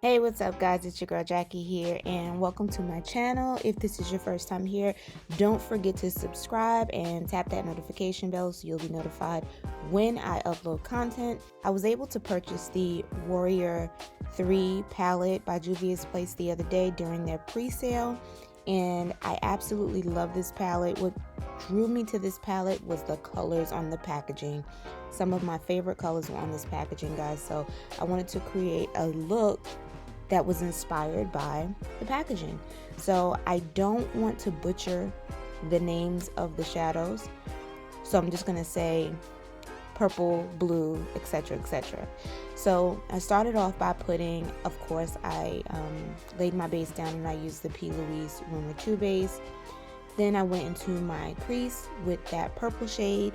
Hey, what's up guys, it's your girl Jackie here and welcome to my channel. If this is your first time here, don't forget to subscribe and tap that notification bell so you'll be notified when I upload content. I was able to purchase the Warrior 3 palette by Juvia'S the other day during their pre-sale, and I absolutely love this palette. What drew me to this palette was the colors on the packaging. Some of my favorite colors were on this packaging, guys, so I wanted to create a look that was inspired by the packaging. So I don't want to butcher the names of the shadows, so I'm just gonna say purple, blue, etc, etc. So I started off by putting, of course, I laid my base down and I used the P. Louise Rumor 2 base. Then I went into my crease with that purple shade,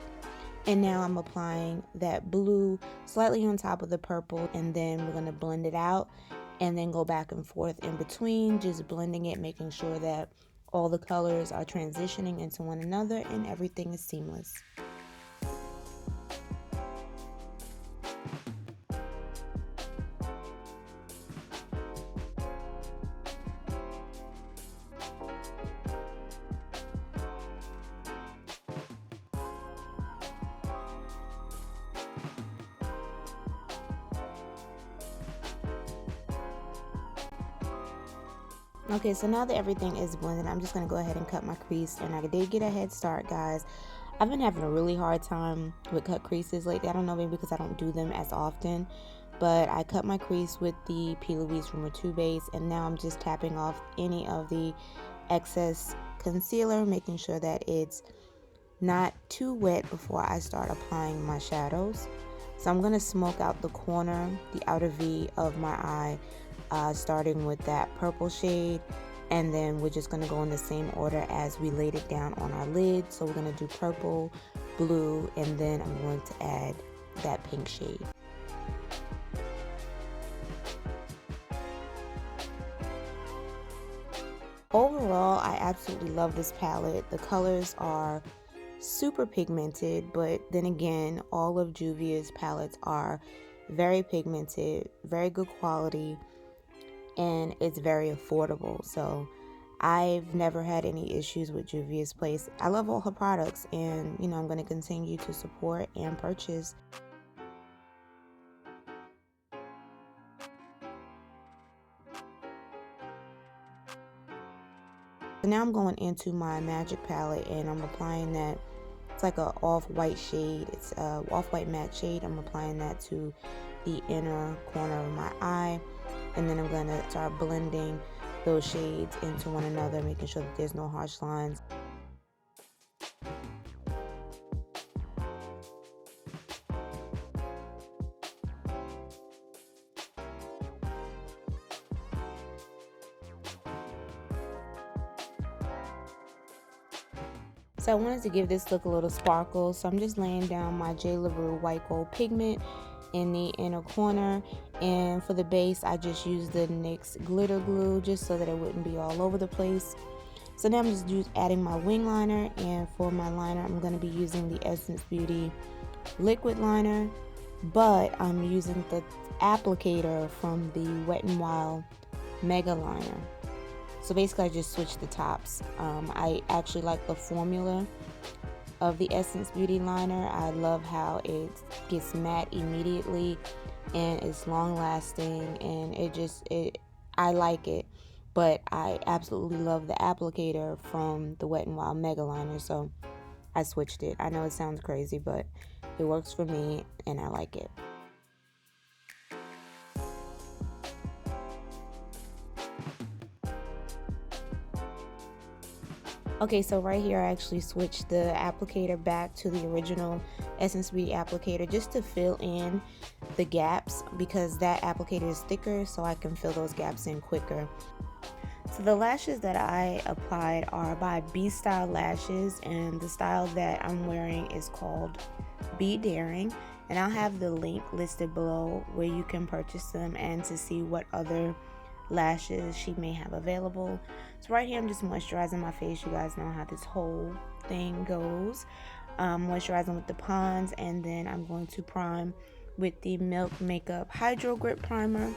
and now I'm applying that blue slightly on top of the purple, and then we're going to blend it out and then go back and forth in between, just blending it, making sure that all the colors are transitioning into one another and everything is seamless. Okay, so now that everything is blended, I'm just going to go ahead and cut my crease, and I did get a head start, guys. I've been having a really hard time with cut creases lately. I don't know, maybe because I don't do them as often, but I cut my crease with the P. Louise Rumor 2 base, and now I'm just tapping off any of the excess concealer, making sure that it's not too wet before I start applying my shadows. So I'm going to smoke out the corner, the outer V of my eye, starting with that purple shade, and then we're just going to go in the same order as we laid it down on our lid. So we're going to do purple, blue, and then I'm going to add that pink shade. Overall, I absolutely love this palette. The colors are super pigmented, but then again, all of Juvia'S palettes are very pigmented, very good quality, and it's very affordable. So I've never had any issues with Juvia'S. I love all her products, and I'm going to continue to support and purchase. So now I'm going into my Mazyck palette and I'm applying that. It's like a off-white shade. It's a off-white matte shade. I'm applying that to the inner corner of my eye, and then I'm going to start blending those shades into one another, making sure that there's no harsh lines. So I wanted to give this look a little sparkle, so I'm just laying down my J. LaRue white gold pigment in the inner corner, and for the base I just used the NYX glitter glue just so that it wouldn't be all over the place. So now I'm just adding my wing liner, and for my liner I'm going to be using the Essence Beauty liquid liner, but I'm using the applicator from the Wet n Wild Mega Liner. So basically I just switched the tops. I actually like the formula of the Essence Beauty liner. I love how it gets matte immediately and it's long lasting, and I like it. But I absolutely love the applicator from the Wet n Wild Mega Liner, so I switched it. I know it sounds crazy, but it works for me and I like it. Okay, so right here I actually switched the applicator back to the original Essence Beauty applicator just to fill in the gaps, because that applicator is thicker, so I can fill those gaps in quicker. So the lashes that I applied are by B Style Lashes, and the style that I'm wearing is called Be Daring, and I'll have the link listed below where you can purchase them and to see what other lashes she may have available. So right here I'm just moisturizing my face. You guys know how this whole thing goes. Moisturizing with the Pond's, and then I'm going to prime with the Milk Makeup Hydro Grip Primer.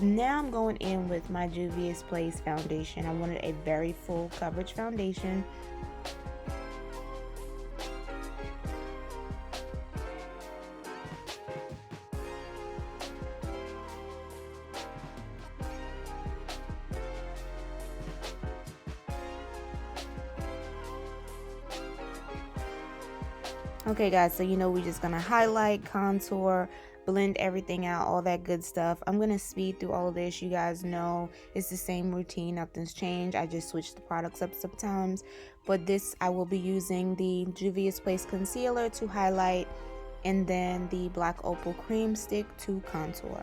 Now I'm going in with my Juvia'S Place foundation. I wanted a very full coverage foundation. Okay guys, so we're just gonna highlight, contour, blend everything out, all that good stuff. I'm gonna speed through all of this. You guys know it's the same routine, nothing's changed. I just switch the products up sometimes. But this, I will be using the Juvia'S Place concealer to highlight, and then the Black Opal cream stick to contour.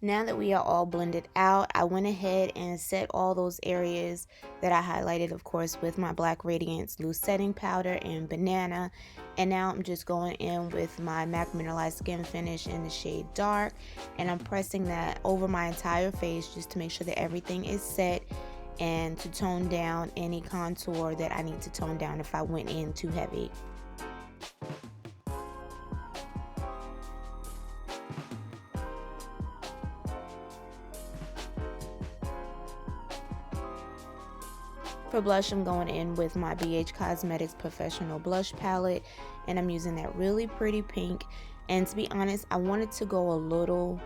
Now that we are all blended out, I went ahead and set all those areas that I highlighted, of course, with my Black Radiance Loose Setting Powder and Banana. And now I'm just going in with my MAC Mineralized Skin Finish in the shade Dark. And I'm pressing that over my entire face just to make sure that everything is set and to tone down any contour that I need to tone down if I went in too heavy. For blush, I'm going in with my BH Cosmetics Professional Blush Palette, and I'm using that really pretty pink. And to be honest, I wanted to go a little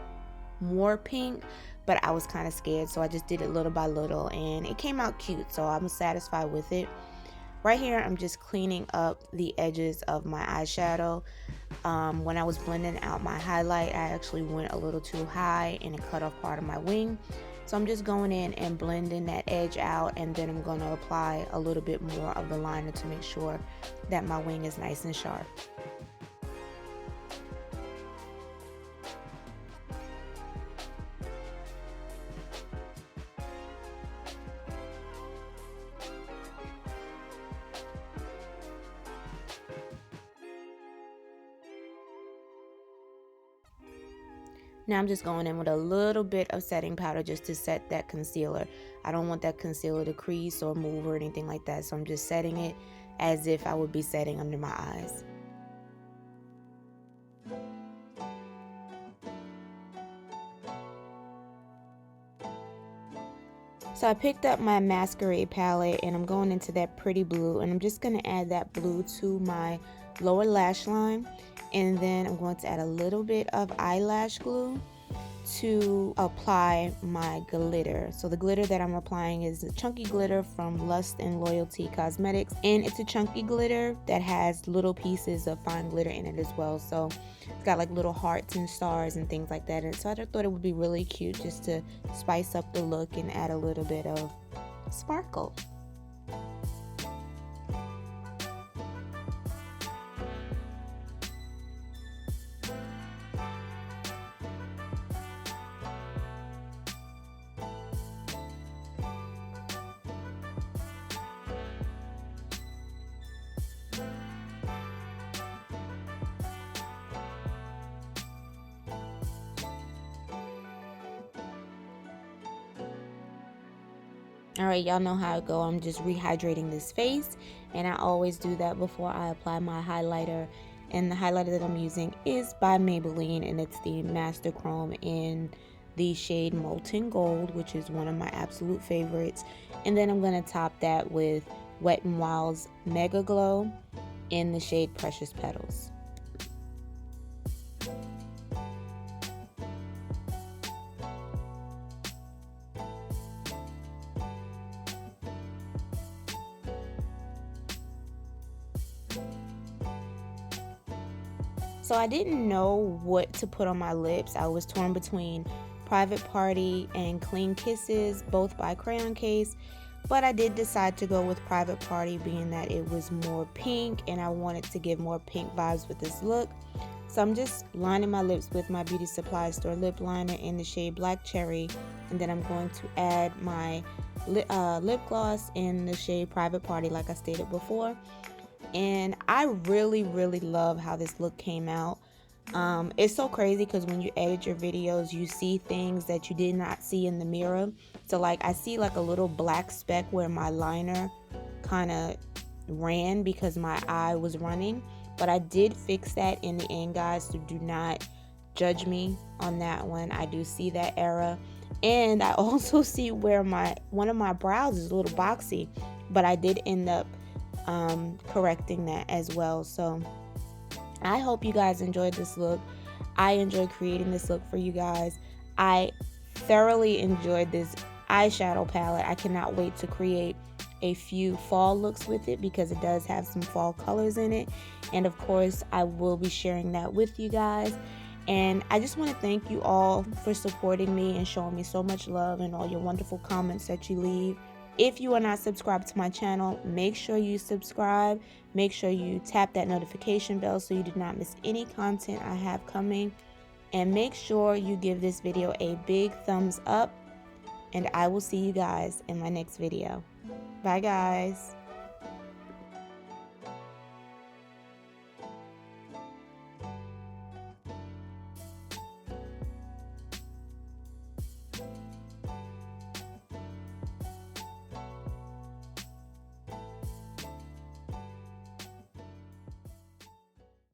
more pink, but I was kind of scared, so I just did it little by little, and it came out cute, so I'm satisfied with it. Right here, I'm just cleaning up the edges of my eyeshadow. When I was blending out my highlight, I actually went a little too high and it cut off part of my wing. So I'm just going in and blending that edge out, and then I'm going to apply a little bit more of the liner to make sure that my wing is nice and sharp. Now I'm just going in with a little bit of setting powder just to set that concealer. I don't want that concealer to crease or move or anything like that, so I'm just setting it as if I would be setting under my eyes. So I picked up my Masquerade palette, and I'm going into that pretty blue, and I'm just going to add that blue to my lower lash line. And then I'm going to add a little bit of eyelash glue to apply my glitter. So the glitter that I'm applying is the chunky glitter from Lust and Loyalty Cosmetics, and it's a chunky glitter that has little pieces of fine glitter in it as well. So it's got like little hearts and stars and things like that. And so I thought it would be really cute just to spice up the look and add a little bit of sparkle. Alright, y'all know how I go. I'm just rehydrating this face, and I always do that before I apply my highlighter. And the highlighter that I'm using is by Maybelline, and it's the Master Chrome in the shade Molten Gold, which is one of my absolute favorites. And then I'm going to top that with Wet n Wild's Mega Glow. in the shade Precious Petals. So I didn't know what to put on my lips. I was torn between Private Party and Clean Kisses, both by Crayon Case, but I did decide to go with Private Party, being that it was more pink and I wanted to give more pink vibes with this look. So I'm just lining my lips with my Beauty Supply Store lip liner in the shade Black Cherry, and then I'm going to add my lip gloss in the shade Private Party, like I stated before. And I really love how this look came out. It's so crazy because when you edit your videos, you see things that you did not see in the mirror. So like I see like a little black speck where my liner kind of ran because my eye was running, but I did fix that in the end, guys, so do not judge me on that one. I do see that error, and I also see where one of my brows is a little boxy, but I did end up correcting that as well. So I hope you guys enjoyed this look. I enjoyed creating this look for you guys. I thoroughly enjoyed this eyeshadow palette. I cannot wait to create a few fall looks with it because it does have some fall colors in it, and of course I will be sharing that with you guys. And I just want to thank you all for supporting me and showing me so much love and all your wonderful comments that you leave. If you are not subscribed to my channel, make sure you subscribe. Make sure you tap that notification bell so you do not miss any content I have coming. And make sure you give this video a big thumbs up. And I will see you guys in my next video. Bye, guys.